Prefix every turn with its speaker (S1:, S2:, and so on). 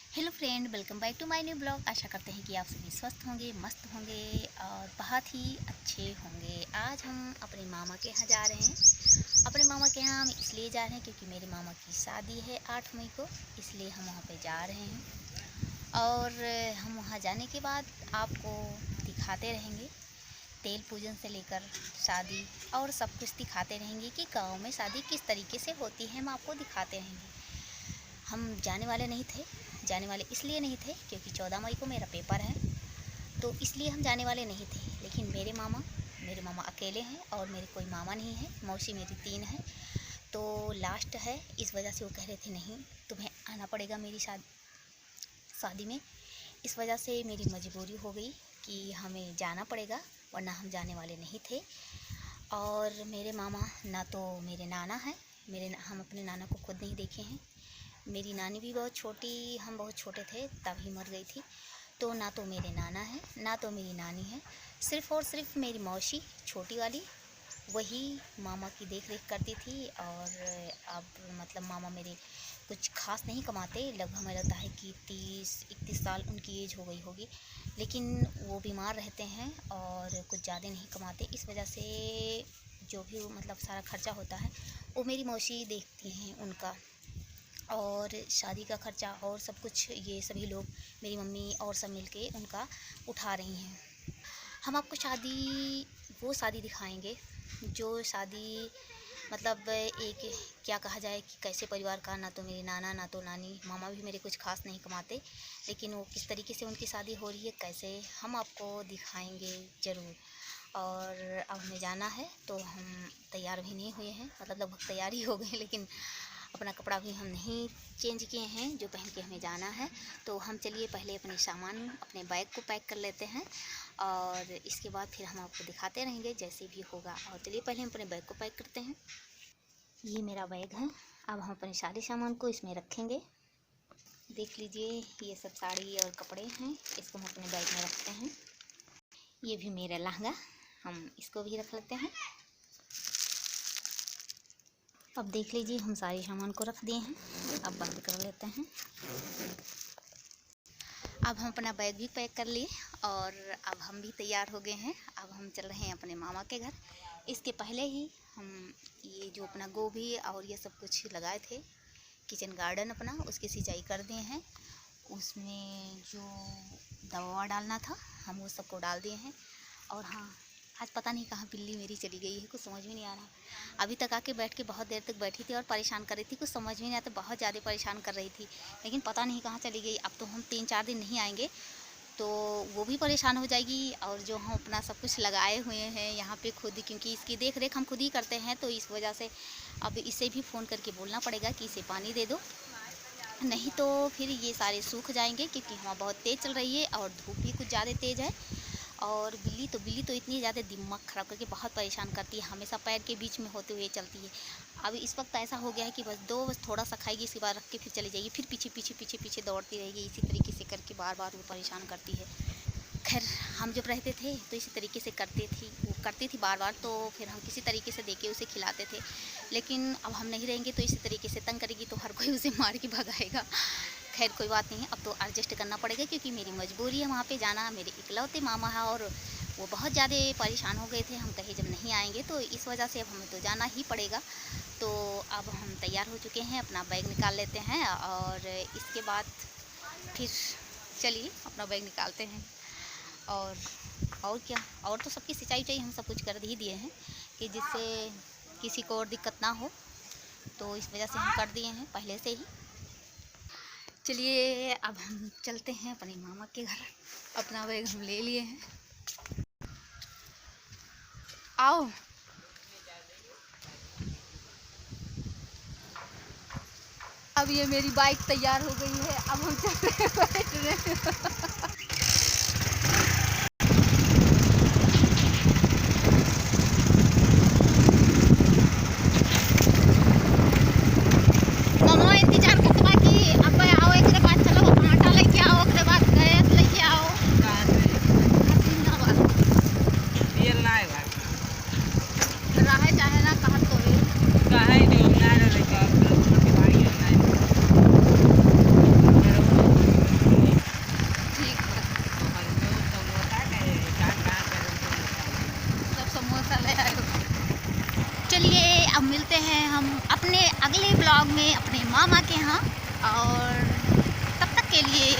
S1: Hello friend, welcome back to my new blog. आशा करते हैं कि आप सभी स्वस्थ होंगे, मस्त होंगे और बहुत ही अच्छे होंगे। आज हम अपने मामा के यहाँ जा रहे हैं। अपने मामा के यहाँ हम इसलिए जा रहे हैं क्योंकि मेरे मामा की शादी है 8 मई को, इसलिए हम वहाँ पे जा रहे हैं। और हम वहाँ जाने के बाद आपको दिखाते रहेंगे, तेल पूजन से लेकर शादी और सब कुछ दिखाते रहेंगे कि गाँव में शादी किस तरीके से होती है। हम आपको दिखाते रहेंगे। हम जाने वाले नहीं थे, जाने वाले इसलिए नहीं थे क्योंकि 14 मई को मेरा पेपर है, तो इसलिए हम जाने वाले नहीं थे। लेकिन मेरे मामा अकेले हैं और मेरे कोई मामा नहीं है। मौसी मेरी 3 है, तो लास्ट है, इस वजह से वो कह रहे थे नहीं तुम्हें आना पड़ेगा मेरी शादी में। इस वजह से मेरी मजबूरी हो गई कि हमें जाना पड़ेगा, वरना हम जाने वाले नहीं थे। और मेरे मामा ना तो मेरे नाना हैं, हम अपने नाना को खुद नहीं देखे हैं। मेरी नानी भी बहुत छोटी, हम बहुत छोटे थे तब ही मर गई थी। तो ना तो मेरे नाना है ना तो मेरी नानी है, सिर्फ़ और सिर्फ मेरी मौसी छोटी वाली, वही मामा की देख रेख करती थी। और अब मतलब मामा मेरे कुछ खास नहीं कमाते, लगभग हमें लगता है कि 30-31 साल उनकी एज हो गई होगी, लेकिन वो बीमार रहते हैं और कुछ ज़्यादा नहीं कमाते। इस वजह से जो भी मतलब सारा खर्चा होता है वो मेरी मौसी देखती हैं उनका, और शादी का खर्चा और सब कुछ ये सभी लोग, मेरी मम्मी और सब मिलके उनका उठा रही हैं। हम आपको वो शादी दिखाएंगे जो शादी मतलब एक क्या कहा जाए कि कैसे परिवार का, ना तो मेरे नाना ना तो नानी, मामा भी मेरे कुछ खास नहीं कमाते, लेकिन वो किस तरीके से उनकी शादी हो रही है कैसे, हम आपको दिखाएंगे ज़रूर। और अब हमें जाना है तो हम तैयार भी नहीं हुए हैं, मतलब लगभग तैयार ही हो गए, लेकिन अपना कपड़ा भी हम नहीं चेंज किए हैं जो पहन के हमें जाना है। तो हम चलिए पहले अपने सामान, अपने बैग को पैक कर लेते हैं और इसके बाद फिर हम आपको दिखाते रहेंगे जैसे भी होगा। और चलिए पहले हम अपने बैग को पैक करते हैं। ये मेरा बैग है। अब हम अपने सारे सामान को इसमें रखेंगे। देख लीजिए, ये सब साड़ी और कपड़े हैं, इसको हम अपने बैग में रखते हैं। ये भी मेरा लहंगा, हम इसको भी रख लेते हैं। अब देख लीजिए, हम सारे सामान को रख दिए हैं, अब बंद कर लेते हैं। अब हम अपना बैग भी पैक कर लिए और अब हम भी तैयार हो गए हैं। अब हम चल रहे हैं अपने मामा के घर। इसके पहले ही हम ये जो अपना गोभी और ये सब कुछ लगाए थे, किचन गार्डन अपना, उसकी सिंचाई कर दिए हैं। उसमें जो दवा डालना था हम वो सबको डाल दिए हैं। और हाँ, आज पता नहीं कहाँ बिल्ली मेरी चली गई है, कुछ समझ में नहीं आ रहा। अभी तक आके बैठ के बहुत देर तक बैठी थी और परेशान कर रही थी, कुछ समझ में नहीं आता, बहुत ज़्यादा परेशान कर रही थी, लेकिन पता नहीं कहाँ चली गई। अब तो हम 3-4 दिन नहीं आएंगे तो वो भी परेशान हो जाएगी। और जो हम अपना सब कुछ लगाए हुए हैं यहाँ पे खुद, क्योंकि इसकी देख रेख हम खुद ही करते हैं, तो इस वजह से अब इसे भी फ़ोन करके बोलना पड़ेगा कि इसे पानी दे दो, नहीं तो फिर ये सारे सूख जाएंगे, क्योंकि हवा बहुत तेज़ चल रही है और धूप भी कुछ ज़्यादा तेज़ है। और बिल्ली तो इतनी ज़्यादा दिमाग ख़राब करके बहुत परेशान करती है, हमेशा पैर के बीच में होते हुए चलती है। अब इस वक्त ऐसा हो गया है कि बस थोड़ा सा खाएगी, इसके बाद रख के फिर चली जाएगी, फिर पीछे दौड़ती रहेगी, इसी तरीके से करके बार बार वो परेशान करती है। खैर, हम जब रहते थे तो इसी तरीके से वो करती थी बार बार, तो फिर हम किसी तरीके से देके उसे खिलाते थे। लेकिन अब हम नहीं रहेंगे तो इसी तरीके से तंग करेगी, तो हर कोई उसे मार के भगाएगा। खैर कोई बात नहीं है, अब तो एडजस्ट करना पड़ेगा, क्योंकि मेरी मजबूरी है वहाँ पे जाना। मेरे इकलौते मामा है और वो बहुत ज़्यादा परेशान हो गए थे, हम कहे जब नहीं आएंगे, तो इस वजह से अब हमें तो जाना ही पड़ेगा। तो अब हम तैयार हो चुके हैं, अपना बैग निकाल लेते हैं और इसके बाद फिर चलिए अपना बैग निकालते हैं। और क्या, और तो सबकी सिंचाई हम सब कुछ कर ही दिए हैं कि जिससे किसी को और दिक्कत ना हो, तो इस वजह से हम कर दिए हैं पहले से ही। चलिए अब हम चलते हैं अपने मामा के घर, अपना बैग हम ले लिए हैं। आओ, अब ये मेरी बाइक तैयार हो गई है, अब हम चलते हैं बैठने। मामा इंतजार करते बाकी, अब आओ एक बाद चलो आटा लेके आओ, एक बाद गैस लेके आओ। रहे चाहे ना कहा तो है मिलते हैं हम अपने अगले ब्लॉग में अपने मामा के यहाँ। और तब तक के लिए